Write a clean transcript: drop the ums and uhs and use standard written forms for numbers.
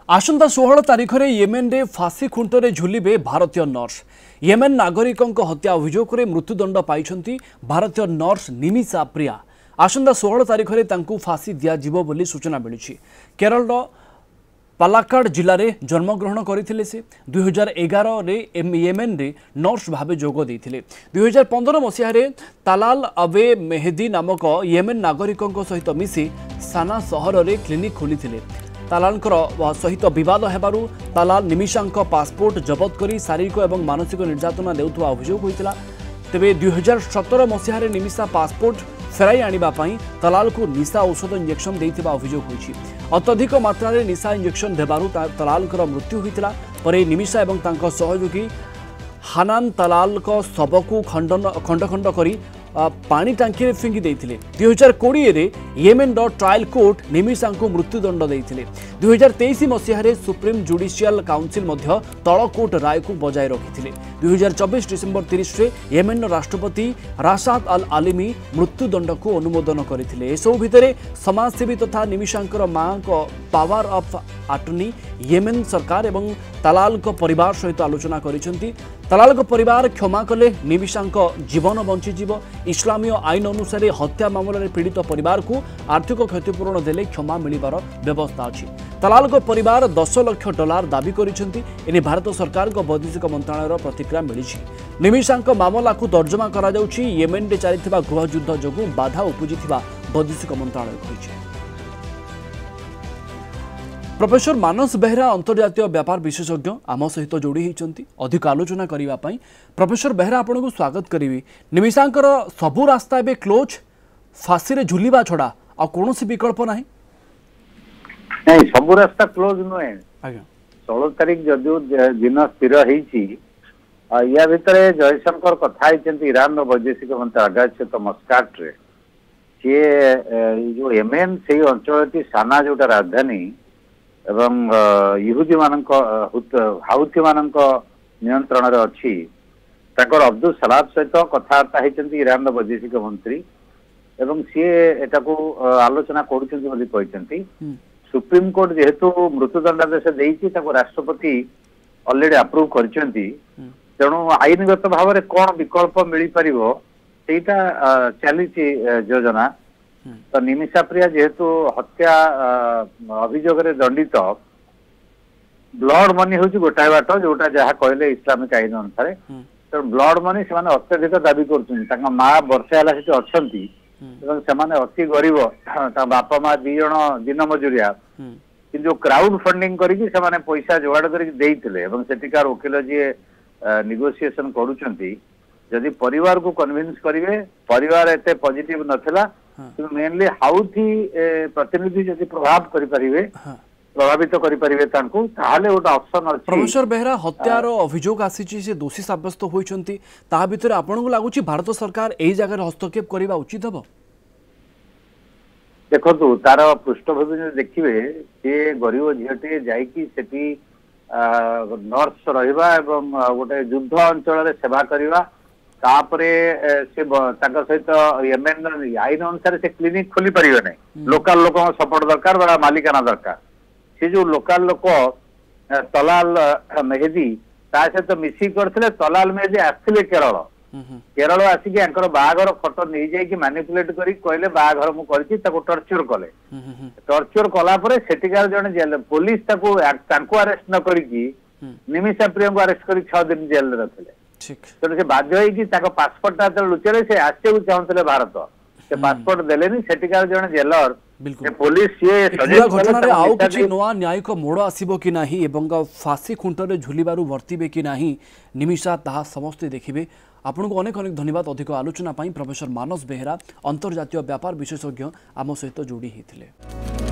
आसंता 16 तारिख में येमेन रे फांसी खुंटरे झुलिबे भारतीय नर्स। येमेन नागरिकों हत्या अभियोग में मृत्युदंड पाई भारतीय नर्स निमिषा प्रिया। आसंता 16 तारिख में तांकू फांसी दियाजिबो बोली सूचना मिली। केरल पालाक्काड जिले में जन्मग्रहण करते से 2011 रे येमेन रे नर्स भाव जोग देते। 2015 मसीह तालाल अबे मेहदी नामक येमेन नागरिकों सहित मिसी साना सहर में क्लिनिक खोली। तालालकर सहित बद हेबारु तालाल निमिषांक पासपोर्ट जबत कर शारीरिक और मानसिक निर्यातना देउथुवा अभियोग होइतिला। तेबे 2017 मसीह निमिषा पासपोर्ट फेराई आनिबापई तालाल को निशा औषध इंजेक्शन देइथिबा अभियोग होइछि। अत्यधिक मात्रा रे निशा इंजेक्शन देबारु तालालकर मृत्यु होइतिला। परे निमिषा एवं तांको सहयोगी हानान तालाल को शबकू खंड खंड करी पानी टांकी रे फिंगी देइथिले। 2020 रे येमेन ट्रायल कोर्ट निमिषा को मृत्युदंड देइथिले। 2023 मसीह सुप्रीम जुडिशियल काउंसिल मध्य तल कोर्ट राय को बजाय रखिथिले। 2024 डिसेंबर 30 रे येमेन राष्ट्रपति राशाद अल आलिमी मृत्युदंड को अनुमोदन करथिले। एसो भितरे समाजसेवी तथा निमिषांकर मां को पावर ऑफ अटर्नी येमेन सरकार एवं तालाल को परिवार सहित आलोचना करिसेंती। तालाल को परिवार क्षमा कले निमिषांक जीवन बंचीजीव। इस्लामीय आईन अनुसार हत्या मामलें पीड़ित परिवार को आर्थिक क्षतिपूरण देले क्षमा मिलिबार व्यवस्था अछि। तालाल को परिवार 10 लाख डॉलर दाबी करिसेंती। एने भारत सरकार को वैदेशिक मंत्रालय प्रतिक्रिया मिली। निमिषांक मामला को तर्जमा करा जाउछि। येमेन रे चलिथिबा गृह युद्ध जोगु बाधा उपजिथिबा वैदेशिक मंत्रालय कहिछि। प्रोफेसर मानस बेहरा अंतर्जातीय व्यापार विशेषज्ञ आम सहित जोड़ी होती। अधिक आलोचना करने प्रोफेसर बेहरा आपन को स्वागत करी। निमिषांकर सबू रास्ता एवं क्लोज फांसी रे झुलिबा छड़ा आ कौन विकल्प नहीं। सबू रास्ता क्लोज नुहे। 16 तारिख जदि दिन स्थिर या भितर जयशंकर कथा ईरान वैदेशिक मंत्री अगास्यो मस्काट रे जो येमेन से अंचल साना जोटा राजधानी एवं यहूदी मानक हाउथी मानक नियंत्रण रे अछि। ताकर अब्दुल सलाम सहित कथबार्ता होती ईरान वैदेशिक मंत्री एवं सी एटा को आलोचना करुँच। सुप्रीम कोर्ट जेहेतु मृत्युदंडादेश देइछि ताको राष्ट्रपति ऑलरेडी अप्रूव करछंती। तेणु आईनगत भाव में कौन विकल्प मिल पार सेटा चली योजना। तो निमिषा प्रिया जेहेतु हत्या अभियोग दंडित ब्लड मनी हूँ गोटाए बाट जोटा जहाँ कहले इस्लामिक आईन अनुसार तो ब्लड मनी से अत्यधिक दाबी कर माँ वर्षे है से अति गरीब बापा माँ दी जन दिन मजुरिया कि जो क्राउड फंडिंग करके पैसा जोगाड़ कर वकिल जी निगोसिएशन करुँच। जदि परिवार को कन्विन्स करेंगे परिवार एते पॉजिटिव नथिला मेनली हाउथी प्रतिनिधि जदि प्रभाव करें प्रभावित करें ताहले गोटे ऑप्शन अछि। प्रोफेसर बेहरा हत्यार अभियोग आसी से दोषी साब्यस्त होइछंती ता भितर आपनको लागुची भारत सरकार एही जगह हस्तक्षेप करबा उचित हबो। देखो तार पृष्ठभूमि देखिए से गरीब झीटे जाइकी सेठी नर्स रहिबा एवं गोटे युद्ध अंचल सेवा करवा तापरे से सहित येमेन आईन अनुसार से क्लिनिक खोली पारे ना। लोकल लोक सपोर्ट दरकार बड़ा मालिकाना दरकार। से जो लोकल लोक तलाल मेहदी ता सहित मिसी करथिले। तलाल मेहदी आसथिले केरल आसिक बाहागर फटो नहीं जाइए मैनिपुलेट करी कहले बाहागर मु करछि ताको टर्चर कले। टर्चर कला परे सेटिकार जने जेल पुलिस ताको अरेस्ट न करी निमिषा प्रिया को अरेस्ट करी 6 दिन जेल रे रखले। तो से बाध्य होगी पासपोर्ट लुचेले से आसू चाहते भारत से पासपोर्ट देलेनी सेटिकार जने जेलर पुलिस आउ किछि नवा न्यायिक मोड़ आसीबो कि नाही एवं फांसी खुंटरे झुलिबारु वर्तिबे कि नाही निमिषा ताहा समस्ते देखिबे। आपनको अनेक अनेक धन्यवाद अधिक आलोचना पाई। प्रोफेसर मानस बेहरा अंतर्जातीय व्यापार विशेषज्ञ आम सहित जोड़ी होते।